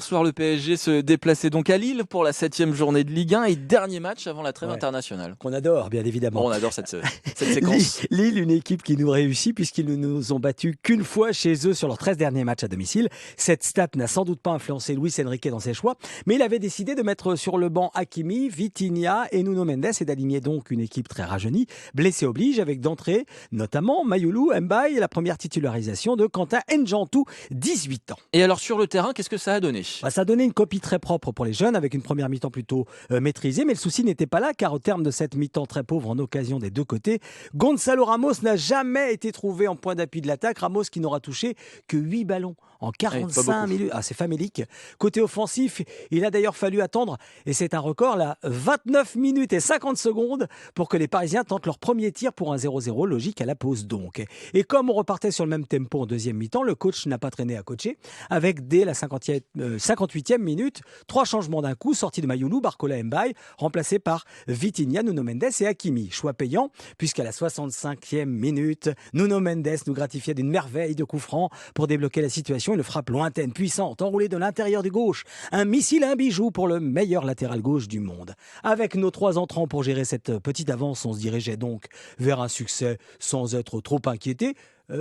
Ce soir, le PSG se déplaçait donc à Lille pour la 7e journée de Ligue 1 et dernier match avant la trêve internationale. Qu'on adore, bien Bon, évidemment. on adore cette séquence. Lille, une équipe qui nous réussit puisqu'ils ne nous ont battus qu'une fois chez eux sur leurs 13 derniers matchs à domicile. Cette stat n'a sans doute pas influencé Luis Enrique dans ses choix, mais il avait décidé de mettre sur le banc Hakimi, Vitinha et Nuno Mendes et d'aligner donc une équipe très rajeunie, blessé oblige, avec d'entrée notamment Mayulu, Mbaye et la première titularisation de Quentin N'Jantou, 18 ans. Et alors sur le terrain, qu'est-ce que ça a donné ? Ça a donné une copie très propre pour les jeunes, avec une première mi-temps plutôt maîtrisée, mais le souci n'était pas là, car au terme de cette mi-temps très pauvre en occasion des deux côtés, Gonzalo Ramos n'a jamais été trouvé en point d'appui de l'attaque. Ramos qui n'aura touché que 8 ballons en 45 minutes. C'est famélique. Côté offensif, il a d'ailleurs fallu attendre, et c'est un record là, 29 minutes et 50 secondes pour que les Parisiens tentent leur premier tir pour un 0-0, logique à la pause donc. Et comme on repartait sur le même tempo en deuxième mi-temps, le coach n'a pas traîné à coacher, avec dès la 58e minute, 3 changements d'un coup, sortie de Mayulu, Barcola, Mbaye, remplacé par Vitinha, Nuno Mendes et Hakimi. Choix payant, puisqu'à la 65e minute, Nuno Mendes nous gratifiait d'une merveille de coup franc pour débloquer la situation. Une frappe lointaine, puissante, enroulée de l'intérieur du gauche. Un missile, un bijou pour le meilleur latéral gauche du monde. Avec nos 3 entrants pour gérer cette petite avance, on se dirigeait donc vers un succès sans être trop inquiété,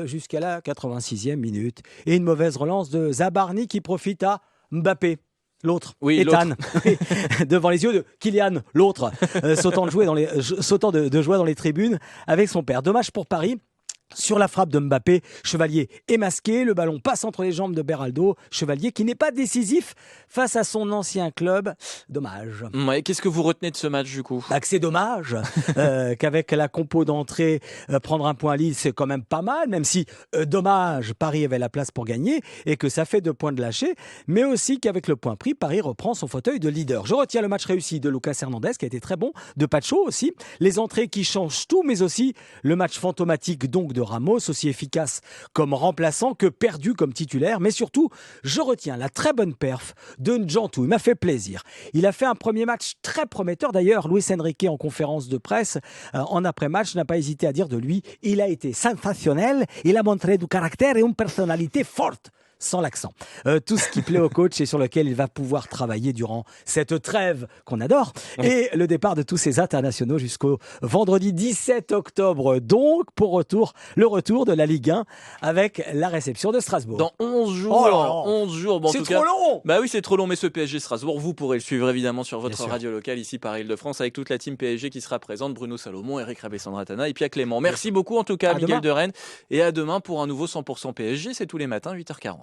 jusqu'à la 86e minute. Et une mauvaise relance de Zabarni qui profite à Mbappé. L'autre, Ethan, devant les yeux de Kylian, l'autre, sautant de joie dans les tribunes avec son père. Dommage pour Paris. Sur la frappe de Mbappé, Chevalier est masqué, le ballon passe entre les jambes de Beraldo, Chevalier qui n'est pas décisif face à son ancien club. Dommage. Ouais, qu'est-ce que vous retenez de ce match du coup ? Que c'est dommage qu'avec la compo d'entrée, prendre un point à Lille, c'est quand même pas mal, même si, dommage, Paris avait la place pour gagner et que ça fait 2 points de lâcher, mais aussi qu'avec le point pris, Paris reprend son fauteuil de leader. Je retiens le match réussi de Lucas Hernandez qui a été très bon, de Pacho aussi, les entrées qui changent tout, mais aussi le match fantomatique donc de Ramos, aussi efficace comme remplaçant que perdu comme titulaire. Mais surtout, je retiens la très bonne perf de N'Jantou. Il m'a fait plaisir. Il a fait un premier match très prometteur. D'ailleurs, Luis Enrique, en conférence de presse, en après-match, n'a pas hésité à dire de lui, il a été sensationnel, il a montré du caractère et une personnalité forte. Sans l'accent. Tout ce qui plaît au coach et sur lequel il va pouvoir travailler durant cette trêve qu'on adore. Et le départ de tous ces internationaux jusqu'au vendredi 17 octobre. Donc, le retour de la Ligue 1 avec la réception de Strasbourg. Dans 11 jours. 11 jours. Bon, c'est trop long. Bah oui, c'est trop long, mais ce PSG Strasbourg, vous pourrez le suivre évidemment sur votre radio locale ici par Île-de-France avec toute la team PSG qui sera présente. Bruno Salomon, Eric Rabé-Sandratana et Pierre Clément. Merci beaucoup en tout cas, Miguel de Rennes. Et à demain pour un nouveau 100% PSG. C'est tous les matins, 8h40.